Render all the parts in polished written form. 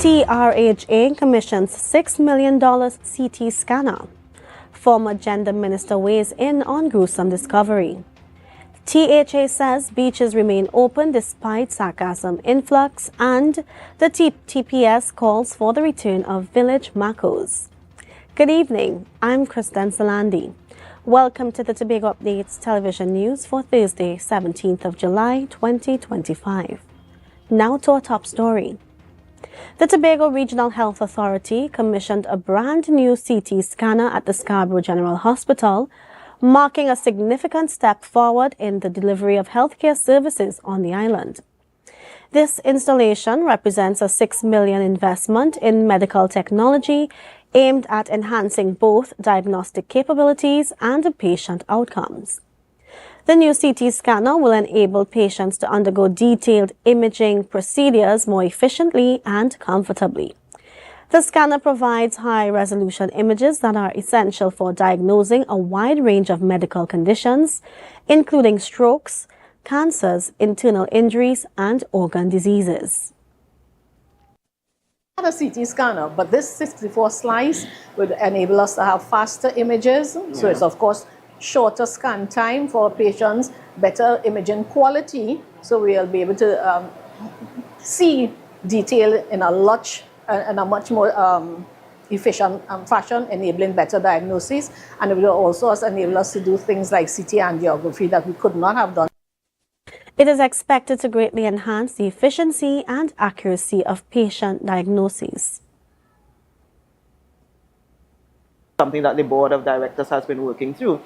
TRHA commissions $6 million CT scanner. Former gender minister weighs in on gruesome discovery. THA says beaches remain open despite sargassum influx, and the TPS calls for the return of village macos. Good evening, I'm Kristen Salandi. Welcome to the Tobago Updates television news for Thursday, 17th of July, 2025. Now to our top story. The Tobago Regional Health Authority commissioned a brand new CT scanner at the Scarborough General Hospital, marking a significant step forward in the delivery of healthcare services on the island. This installation represents a $6 million investment in medical technology aimed at enhancing both diagnostic capabilities and patient outcomes. The new CT scanner will enable patients to undergo detailed imaging procedures more efficiently and comfortably. The scanner provides high-resolution images that are essential for diagnosing a wide range of medical conditions, including strokes, cancers, internal injuries, and organ diseases. Not a CT scanner, but this 64 slice would enable us to have faster images. So it's, of course, shorter scan time for patients, better imaging quality, so we'll be able to see detail in a much more efficient fashion, enabling better diagnosis, and it will also enable us to do things like CT angiography that we could not have done. It is expected to greatly enhance the efficiency and accuracy of patient diagnoses. Something that the board of directors has been working through,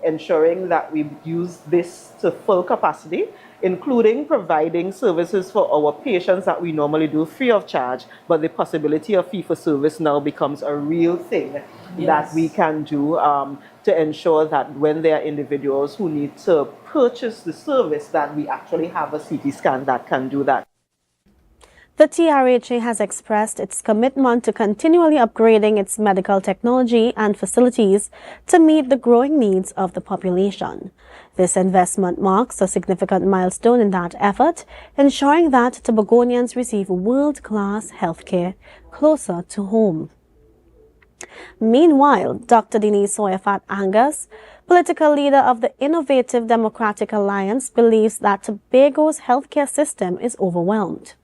ensuring that we use this to full capacity, including providing services for our patients that we normally do free of charge, but the possibility of fee-for-service now becomes a real thing that we can do to ensure that when there are individuals who need to purchase the service, that we actually have a CT scan that can do that. The TRHA has expressed its commitment to continually upgrading its medical technology and facilities to meet the growing needs of the population. This investment marks a significant milestone in that effort, ensuring that Tobagonians receive world-class healthcare closer to home. Meanwhile, Dr. Denise Soyafat Angus, political leader of the Innovative Democratic Alliance, believes that Tobago's healthcare system is overwhelmed.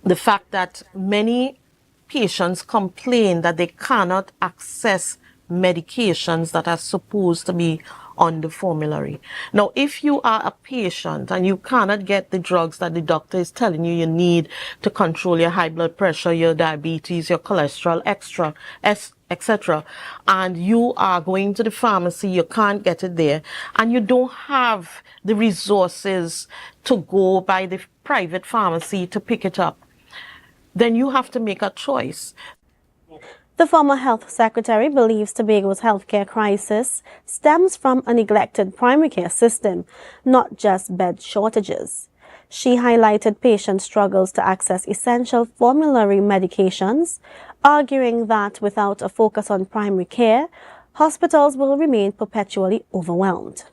The fact that many patients complain that they cannot access medications that are supposed to be on the formulary. Now, if you are a patient and you cannot get the drugs that the doctor is telling you you need to control your high blood pressure, your diabetes, your cholesterol, etc., and you are going to the pharmacy, you can't get it there, and you don't have the resources to go by the private pharmacy to pick it up, then you have to make a choice. The former health secretary believes Tobago's healthcare crisis stems from a neglected primary care system, not just bed shortages. She highlighted patient struggles to access essential formulary medications, arguing that without a focus on primary care, hospitals will remain perpetually overwhelmed.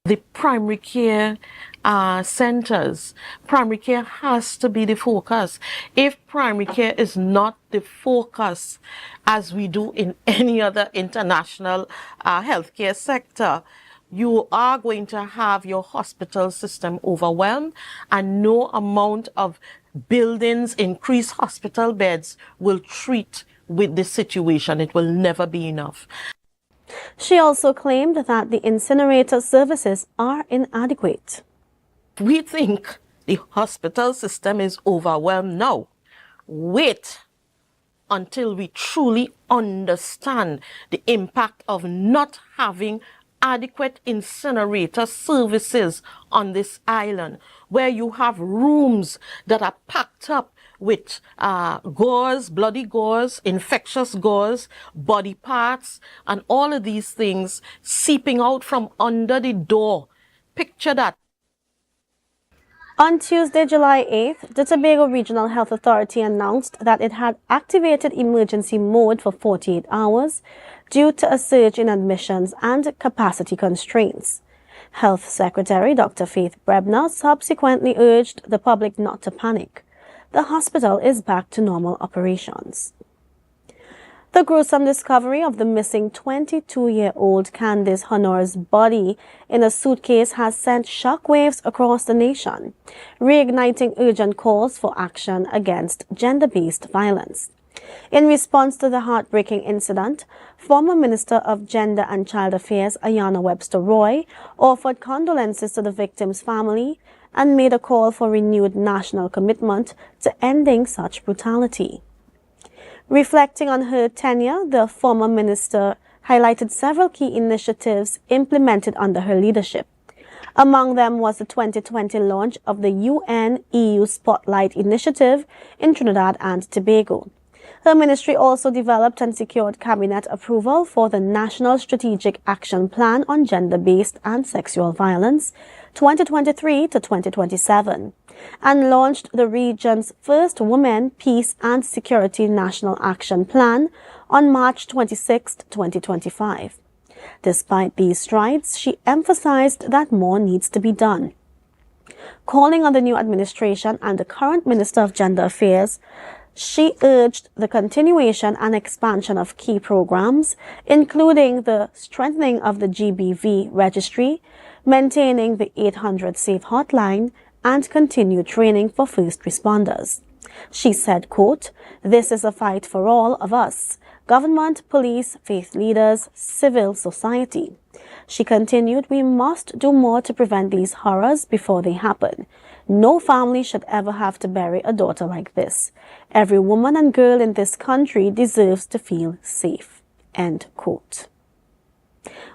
The primary care centers, primary care has to be the focus. If primary care is not the focus, as we do in any other international healthcare sector, you are going to have your hospital system overwhelmed, and no amount of buildings, increased hospital beds will treat with this situation. It will never be enough. She also claimed that the incinerator services are inadequate. We think the hospital system is overwhelmed now. Wait until we truly understand the impact of not having adequate incinerator services on this island, where you have rooms that are packed up with gauze, bloody gauze, infectious gauze, body parts, and all of these things seeping out from under the door. Picture that. On Tuesday, July 8th, the Tobago Regional Health Authority announced that it had activated emergency mode for 48 hours due to a surge in admissions and capacity constraints. Health Secretary Dr. Faith Brebner subsequently urged the public not to panic. The hospital is back to normal operations. The gruesome discovery of the missing 22-year-old Candice Honor's body in a suitcase has sent shockwaves across the nation, reigniting urgent calls for action against gender-based violence. In response to the heartbreaking incident, former Minister of Gender and Child Affairs Ayanna Webster Roy offered condolences to the victim's family and made a call for renewed national commitment to ending such brutality. Reflecting on her tenure, the former minister highlighted several key initiatives implemented under her leadership. Among them was the 2020 launch of the UN-EU Spotlight Initiative in Trinidad and Tobago. Her ministry also developed and secured cabinet approval for the National Strategic Action Plan on Gender-Based and Sexual Violence 2023 to 2027 and launched the region's first Women, Peace and Security National Action Plan on March 26, 2025. Despite these strides, she emphasized that more needs to be done. Calling on the new administration and the current Minister of Gender Affairs, she urged the continuation and expansion of key programs, including the strengthening of the GBV registry, maintaining the 800 SAFE hotline, and continued training for first responders. She said, quote, "This is a fight for all of us, government, police, faith leaders, civil society." She continued, "We must do more to prevent these horrors before they happen. No family should ever have to bury a daughter like this. Every woman and girl in this country deserves to feel safe." End quote.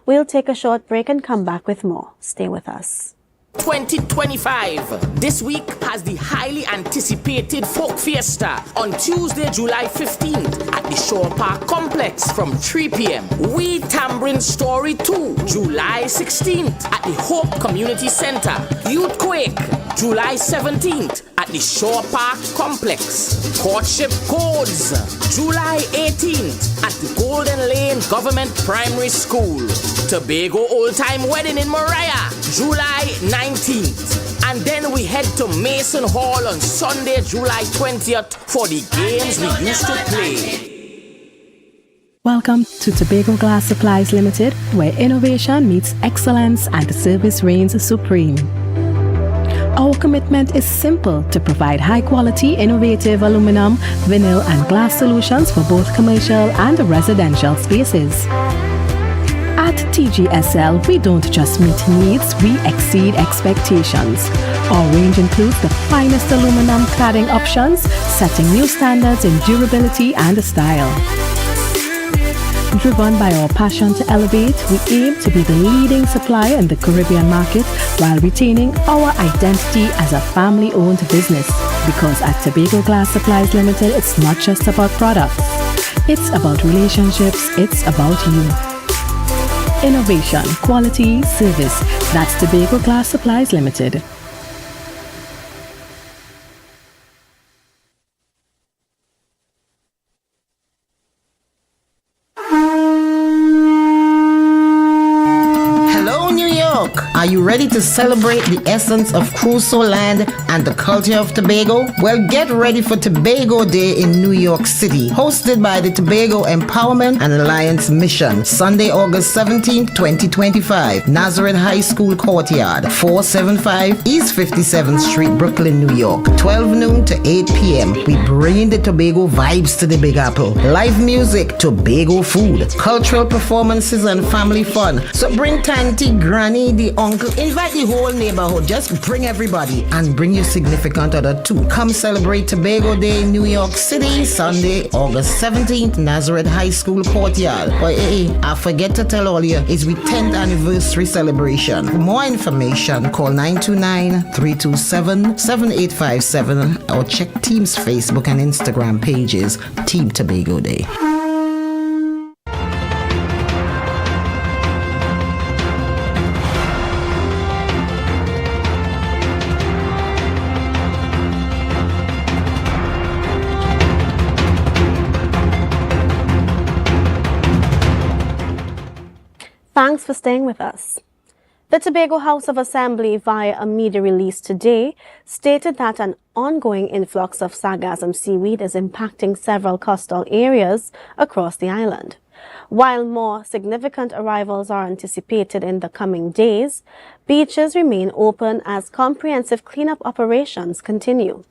We'll take a short break and come back with more. Stay with us. 2025. This week has the highly anticipated Folk Fiesta on Tuesday, July 15th at the Shore Park Complex from 3 p.m. We Tambourine Story 2, July 16th at the Hope Community Center. Youth Quake, July 17th at the Shore Park Complex. Courtship Codes, July 18th at the Golden Lane Government Primary School. Tobago Old Time Wedding in Mariah, July 19th. And then we head to Mason Hall on Sunday, July 20th for the games we used to play. Welcome to Tobago Glass Supplies Limited, where innovation meets excellence and service reigns supreme. Our commitment is simple: to provide high-quality, innovative aluminum, vinyl, and glass solutions for both commercial and residential spaces. At TGSL, we don't just meet needs, we exceed expectations. Our range includes the finest aluminum cladding options, setting new standards in durability and style. Driven by our passion to elevate, we aim to be the leading supplier in the Caribbean market while retaining our identity as a family-owned business. Because at Tobago Glass Supplies Limited, it's not just about products. It's about relationships, it's about you. Innovation, quality, service. That's Tobago Glass Supplies Limited. Are you ready to celebrate the essence of Crusoe land and the culture of Tobago? Well, get ready for Tobago Day in New York City, hosted by the Tobago Empowerment and Alliance Mission, Sunday, August 17, 2025, Nazareth High School Courtyard, 475 East 57th Street, Brooklyn, New York, 12 noon to 8 p.m. We bring the Tobago vibes to the Big Apple. Live music, Tobago food, cultural performances, and family fun. So bring Tanty, Granny, the uncle, invite the whole neighborhood. Just bring everybody and bring your significant other too. Come celebrate Tobago Day in New York City, Sunday, August 17th, Nazareth High School Courtyard. But I forget to tell all you, it's the 10th anniversary celebration. For more information, call 929-327-7857 or check Team's Facebook and Instagram pages, Team Tobago Day. Thanks for staying with us. The Tobago House of Assembly, via a media release today, stated that an ongoing influx of sargassum seaweed is impacting several coastal areas across the island. While more significant arrivals are anticipated in the coming days, beaches remain open as comprehensive cleanup operations continue.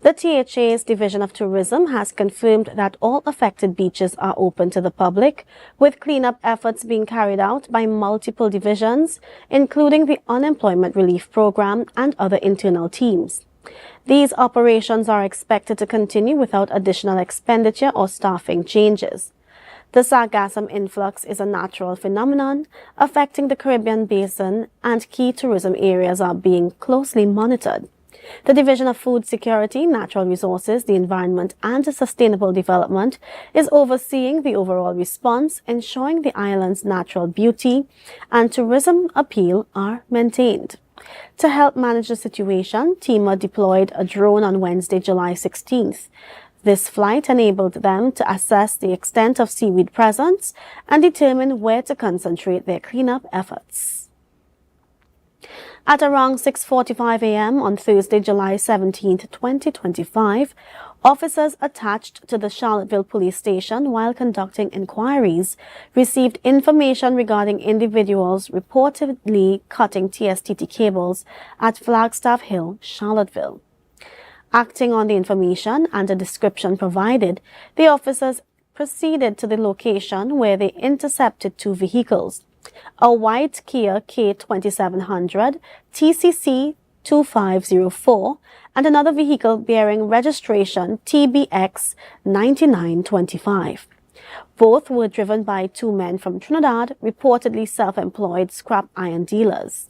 The THA's Division of Tourism has confirmed that all affected beaches are open to the public, with cleanup efforts being carried out by multiple divisions, including the Unemployment Relief Program and other internal teams. These operations are expected to continue without additional expenditure or staffing changes. The sargassum influx is a natural phenomenon affecting the Caribbean basin, and key tourism areas are being closely monitored. The Division of Food Security, Natural Resources, the Environment and Sustainable Development is overseeing the overall response, ensuring the island's natural beauty and tourism appeal are maintained. To help manage the situation, TEMA deployed a drone on Wednesday, July 16th. This flight enabled them to assess the extent of seaweed presence and determine where to concentrate their cleanup efforts. At around 6:45 a.m. on Thursday, July 17, 2025, officers attached to the Charlottesville police station while conducting inquiries received information regarding individuals reportedly cutting TSTT cables at Flagstaff Hill, Charlottesville. Acting on the information and a description provided, the officers proceeded to the location where they intercepted two vehicles: a white Kia K2700 TCC 2504 and another vehicle bearing registration TBX 9925. Both were driven by two men from Trinidad, reportedly self-employed scrap iron dealers.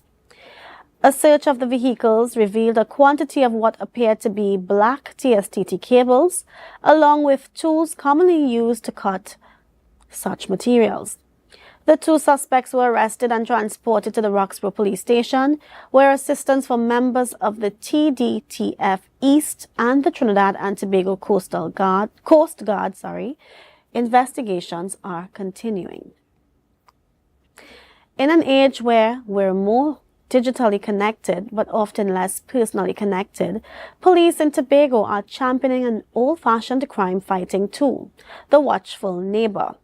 A search of the vehicles revealed a quantity of what appeared to be black TSTT cables, along with tools commonly used to cut such materials. The two suspects were arrested and transported to the Roxborough police station, where assistance from members of the TDTF East and the Trinidad and Tobago Coast Guard investigations are continuing. In an age where we're more digitally connected but often less personally connected, police in Tobago are championing an old-fashioned crime-fighting tool, the watchful neighbor.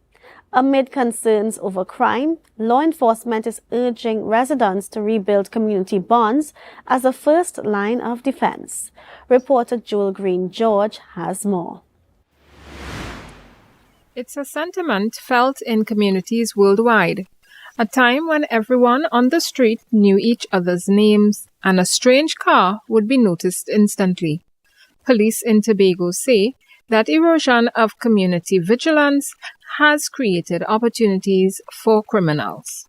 Amid concerns over crime, law enforcement is urging residents to rebuild community bonds as a first line of defense. Reporter Joel Green-George has more. It's a sentiment felt in communities worldwide, a time when everyone on the street knew each other's names and a strange car would be noticed instantly. Police in Tobago say that erosion of community vigilance has created opportunities for criminals.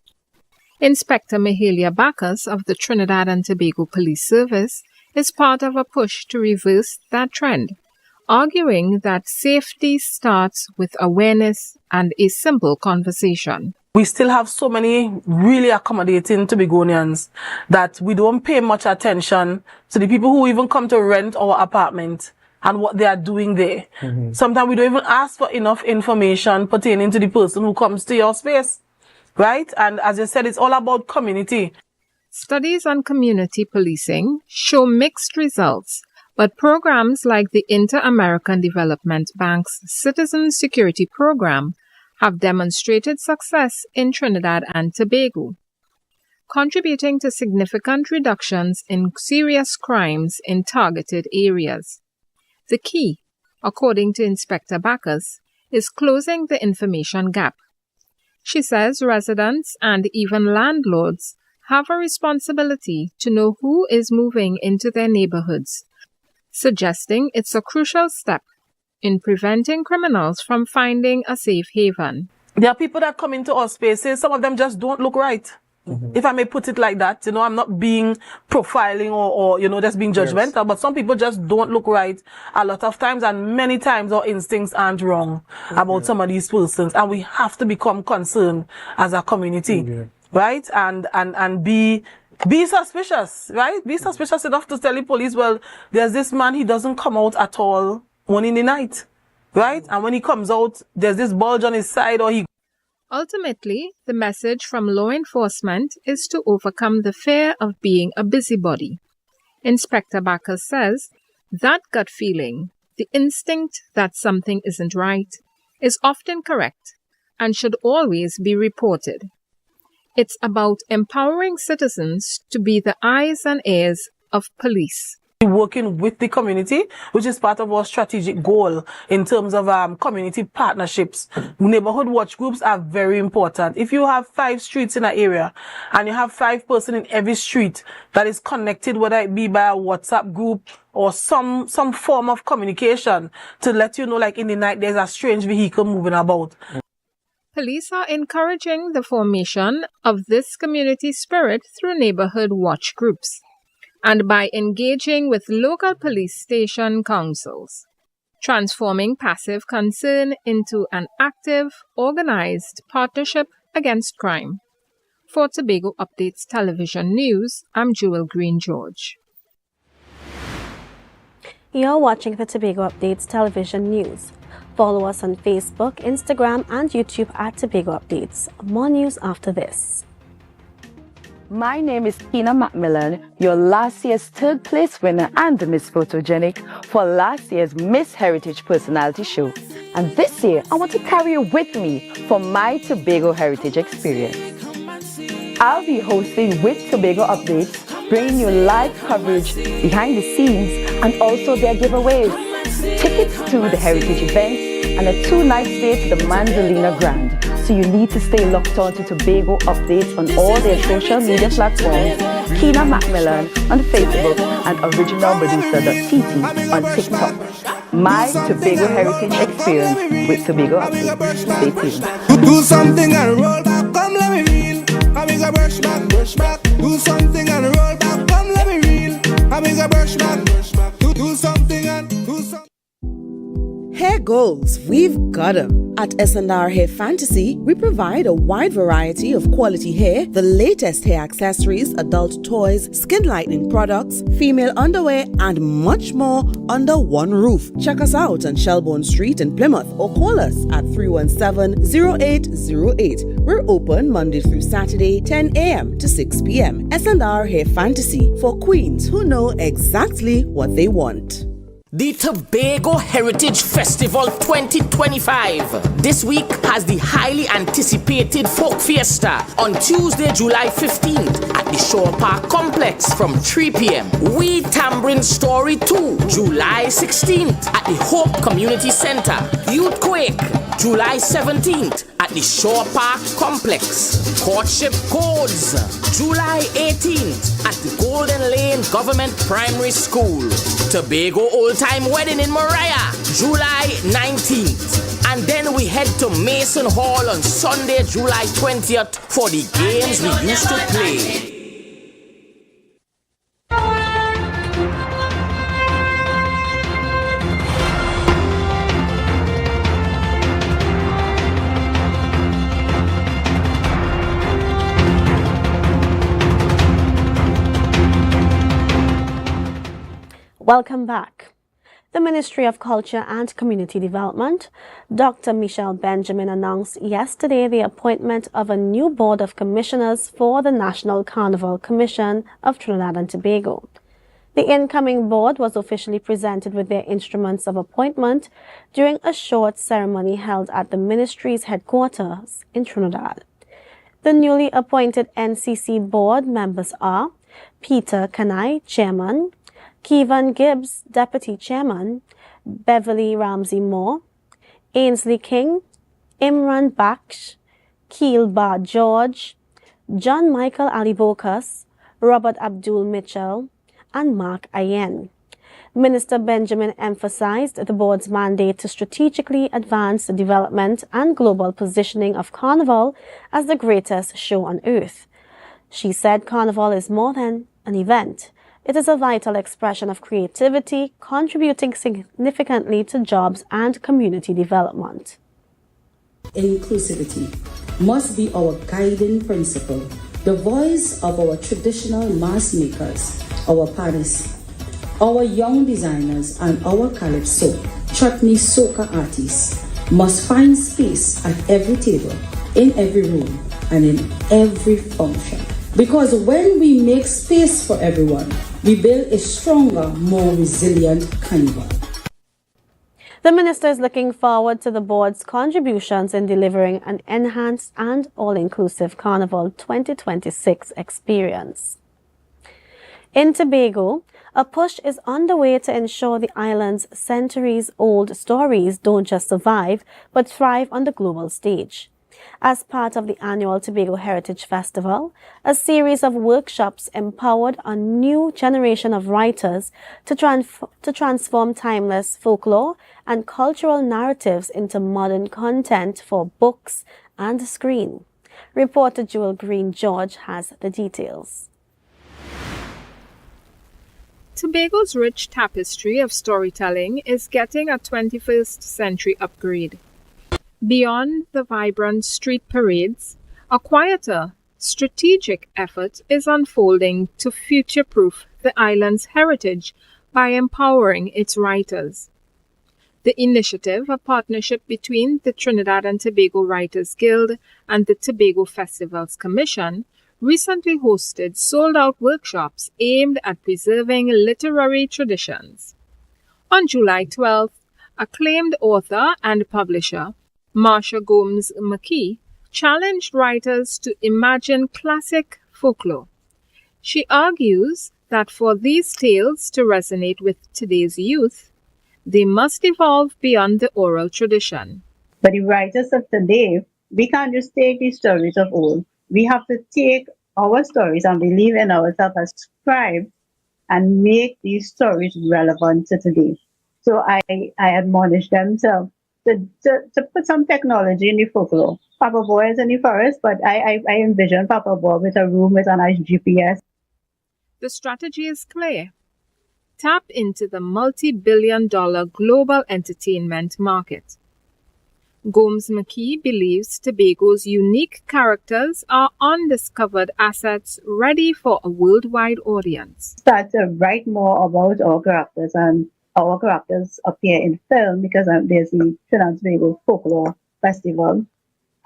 Inspector Mahalia Bacchus of the Trinidad and Tobago Police Service is part of a push to reverse that trend, arguing that safety starts with awareness and a simple conversation. We still have so many really accommodating Tobagonians that we don't pay much attention to the people who even come to rent our apartment and what they are doing there. Sometimes we don't even ask for enough information pertaining to the person who comes to your space, right? And as you said, it's all about community. Studies on community policing show mixed results, but programs like the Inter-American Development Bank's Citizen Security Program have demonstrated success in Trinidad and Tobago, contributing to significant reductions in serious crimes in targeted areas. The key, according to Inspector Bacchus, is closing the information gap. She says residents and even landlords have a responsibility to know who is moving into their neighborhoods, suggesting it's a crucial step in preventing criminals from finding a safe haven. There are people that come into our spaces, some of them just don't look right. If I may put it like that, I'm not being profiling or just being judgmental, but some people just don't look right a lot of times, and many times our instincts aren't wrong about some of these persons, and we have to become concerned as a community, right? And be suspicious, right? Be suspicious enough to tell the police, well, there's this man, he doesn't come out at all, one in the night, right? And when he comes out, there's this bulge on his side, or he Ultimately, the message from law enforcement is to overcome the fear of being a busybody. Inspector Bacchus says that gut feeling, the instinct that something isn't right, is often correct and should always be reported. It's about empowering citizens to be the eyes and ears of police. Working with the community, which is part of our strategic goal in terms of community partnerships. Neighborhood watch groups are very important. If you have 5 streets in an area and you have 5 persons in every street that is connected, whether it be by a WhatsApp group or some form of communication to let you know, like in the night, there's a strange vehicle moving about. Police are encouraging the formation of this community spirit through neighborhood watch groups and by engaging with local police station councils, transforming passive concern into an active, organized partnership against crime. For Tobago Updates Television News, I'm Jewel Green George. You're watching the Tobago Updates Television News. Follow us on Facebook, Instagram, and YouTube at Tobago Updates. More news after this. My name is Tina Macmillan, your last year's 3rd place winner and the Miss Photogenic for last year's Miss Heritage Personality Show. And this year, I want to carry you with me for my Tobago Heritage experience. I'll be hosting with Tobago Updates, bringing you live coverage behind the scenes and also their giveaways, tickets to the heritage events, and a 2-night stay to the Manzolina Grand. So you need to stay locked on to Tobago Updates on all their social media platforms, Tina Macmillan on Facebook and originalmedusa.tt on TikTok. My Tobago Heritage experience with Tobago Updates. Stay tuned. Do something and roll back, come let me reel. I make a brush back. Do something and roll back, come let me reel. I make a brush back. Do something and do something. Hair goals, we've got 'em. At S&R Hair Fantasy, we provide a wide variety of quality hair, the latest hair accessories, adult toys, skin lightening products, female underwear, and much more under one roof. Check us out on Shelbourne Street in Plymouth or call us at 317-0808. We're open Monday through Saturday, 10 a.m. to 6 p.m. S&R Hair Fantasy for queens who know exactly what they want. The Tobago Heritage Festival 2025 this week has the highly anticipated Folk Fiesta on Tuesday, July 15th at the Shore Park Complex from 3 p.m. We Tambrin Story 2, July 16th at the Hope Community Center. Youth Quake, July 17th at the Shore Park Complex. Courtship Codes, July 18th at the Golden Lane Government Primary School. Tobago Old Time Wedding in Mariah, July 19th. And then we head to Mason Hall on Sunday, July 20th for the games we used to play. Welcome back. The Ministry of Culture and Community Development, Dr. Michelle Benjamin, announced yesterday the appointment of a new board of commissioners for the National Carnival Commission of Trinidad and Tobago. The incoming board was officially presented with their instruments of appointment during a short ceremony held at the ministry's headquarters in Trinidad. The newly appointed NCC board members are Peter Kanai, Chairman, Keevan Gibbs, Deputy Chairman, Beverly Ramsey Moore, Ainsley King, Imran Baksh, Keel Bar George, John Michael Ali Bokas, Robert Abdul Mitchell, and Mark Ayen. Minister Benjamin emphasized the board's mandate to strategically advance the development and global positioning of Carnival as the greatest show on earth. She said Carnival is more than an event. It is a vital expression of creativity, contributing significantly to jobs and community development. Inclusivity must be our guiding principle, the voice of our traditional mass makers, our paris, our young designers, and our calypso, chutney soca artists must find space at every table in every room and in every function. Because when we make space for everyone, we build a stronger, more resilient carnival. The minister is looking forward to the board's contributions in delivering an enhanced and all-inclusive Carnival 2026 experience. In Tobago, a push is underway to ensure the island's centuries-old stories don't just survive, but thrive on the global stage. As part of the annual Tobago Heritage Festival, a series of workshops empowered a new generation of writers to transform timeless folklore and cultural narratives into modern content for books and screen. Reporter Jewel Green George has the details. Tobago's rich tapestry of storytelling is getting a 21st century upgrade. Beyond the vibrant street parades, a quieter, strategic effort is unfolding to future-proof the island's heritage by empowering its writers. The initiative, a partnership between the Trinidad and Tobago Writers Guild and the Tobago Festivals Commission, recently hosted sold-out workshops aimed at preserving literary traditions. On July 12th, acclaimed author and publisher Marsha Gomes McKee challenged writers to imagine classic folklore. She argues that for these tales to resonate with today's youth, they must evolve beyond the oral tradition. But the writers of today, we can't just take these stories of old. We have to take our stories and believe in ourselves as scribes and make these stories relevant to today. So I admonish them to put some technology in the folklore. Papa Boy is in the forest, but I envision Papa Boy with a room with a nice GPS. The strategy is clear. Tap into the multi-billion-dollar global entertainment market. Gomes McKee believes Tobago's unique characters are undiscovered assets ready for a worldwide audience. Start to write more about our characters, and our characters appear in film because there's the Trinidad and Tobago Folklore Festival,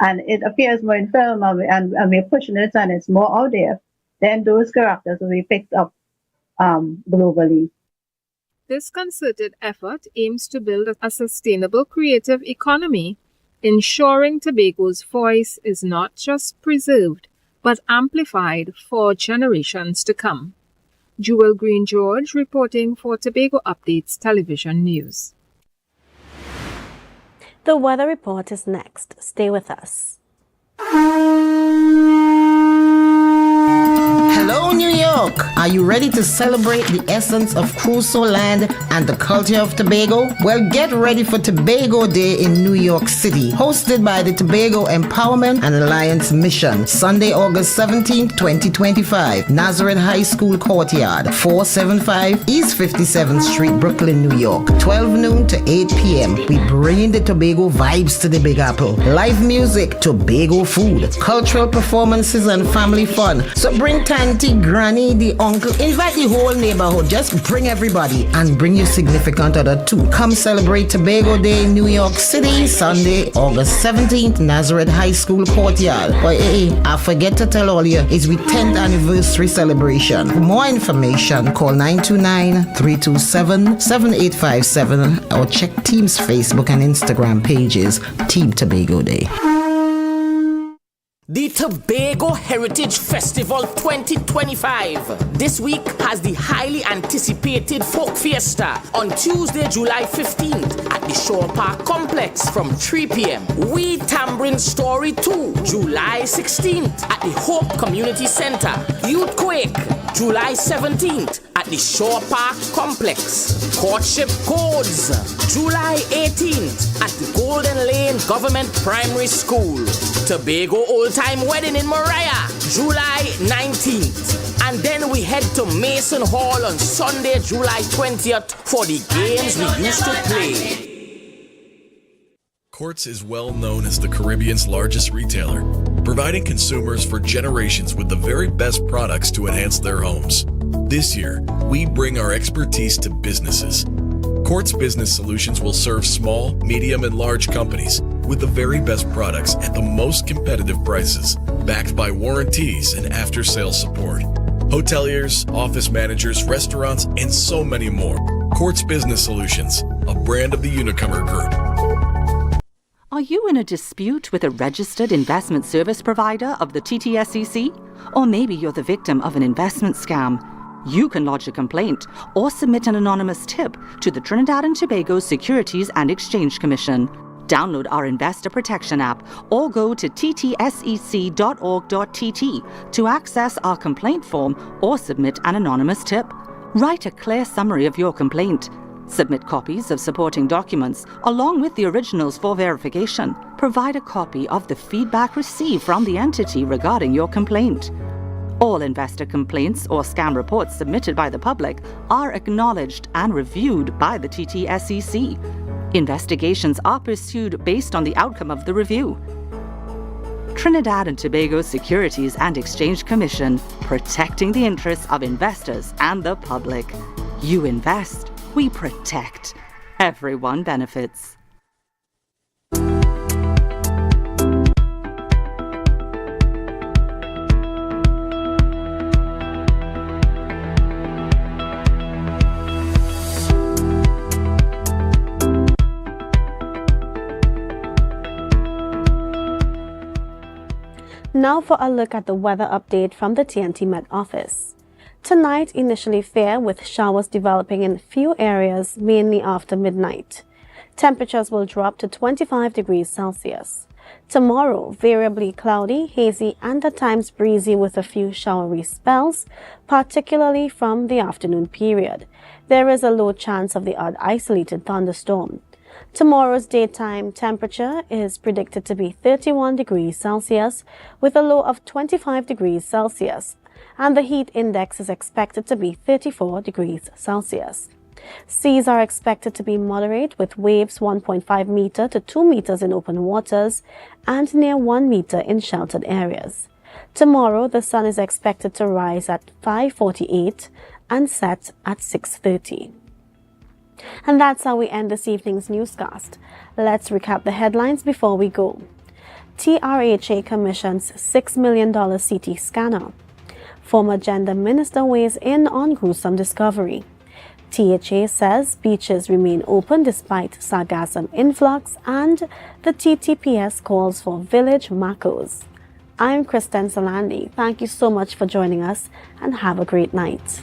and it appears more in film, and we're pushing it, and it's more out there. Then those characters will be picked up globally. This concerted effort aims to build a sustainable creative economy, ensuring Tobago's voice is not just preserved, but amplified for generations to come. Jewel Green George reporting for Tobago Updates Television News. The weather report is next. Stay with us. Hello, New York! Are you ready to celebrate the essence of Crusoe land and the culture of Tobago? Well, get ready for Tobago Day in New York City, hosted by the Tobago Empowerment and Alliance Mission, Sunday, August 17, 2025, Nazareth High School Courtyard, 475 East 57th Street, Brooklyn, New York, 12 noon to 8 p.m. We bring the Tobago vibes to the Big Apple. Live music, Tobago food, cultural performances, and family fun. So bring Tanty, Granny, the uncle, invite the whole neighborhood. Just bring everybody and bring your significant other too. Come celebrate Tobago Day in New York City, Sunday, August 17th, Nazareth High School Courtyard. But I forget to tell all you, it's the 10th anniversary celebration. For more information, call 929-327-7857 or check Team's Facebook and Instagram pages, Team Tobago Day. The Tobago Heritage Festival 2025 this week has the highly anticipated Folk Fiesta on Tuesday, July 15th at the Shore Park Complex from 3 p.m. We Tambourine Story 2, July 16th at the Hope Community Center. Youth Quake, July 17th at the Shore Park Complex. Courtship Codes, July 18th at the Golden Lane Government Primary School. Tobago Old Time Wedding in Mariah, July 19th. And then we head to Mason Hall on Sunday, July 20th for the games we used to play. Courts is well known as the Caribbean's largest retailer, providing consumers for generations with the very best products to enhance their homes. This year, we bring our expertise to businesses. Quartz Business Solutions will serve small, medium, and large companies with the very best products at the most competitive prices, backed by warranties and after-sales support. Hoteliers, office managers, restaurants, and so many more. Quartz Business Solutions, a brand of the Unicomer Group. Are you in a dispute with a registered investment service provider of the TTSEC? Or maybe you're the victim of an investment scam? You can lodge a complaint or submit an anonymous tip to the Trinidad and Tobago Securities and Exchange Commission. Download our Investor Protection app or go to ttsec.org.tt to access our complaint form or submit an anonymous tip. Write a clear summary of your complaint. Submit copies of supporting documents along with the originals for verification. Provide a copy of the feedback received from the entity regarding your complaint. All investor complaints or scam reports submitted by the public are acknowledged and reviewed by the TTSEC. Investigations are pursued based on the outcome of the review. Trinidad and Tobago Securities and Exchange Commission, protecting the interests of investors and the public. You invest, we protect. Everyone benefits. Now for a look at the weather update from the TNT Met office. Tonight initially fair with showers developing in few areas mainly after midnight. Temperatures will drop to 25 degrees Celsius. Tomorrow variably cloudy, hazy and at times breezy with a few showery spells, particularly from the afternoon period. There is a low chance of the odd isolated thunderstorm. Tomorrow's daytime temperature is predicted to be 31 degrees Celsius with a low of 25 degrees Celsius, and the heat index is expected to be 34 degrees Celsius. Seas are expected to be moderate with waves 1.5 meter to 2 meters in open waters and near 1 meter in sheltered areas. Tomorrow the sun is expected to rise at 5:48 and set at 6:30. And that's how we end this evening's newscast. Let's recap the headlines before we go. TRHA commissions $6 million CT scanner. Former gender minister weighs in on gruesome discovery. THA says beaches remain open despite sargassum influx, and the TTPS calls for village macos. I'm Kristen Salandi. Thank you so much for joining us and have a great night.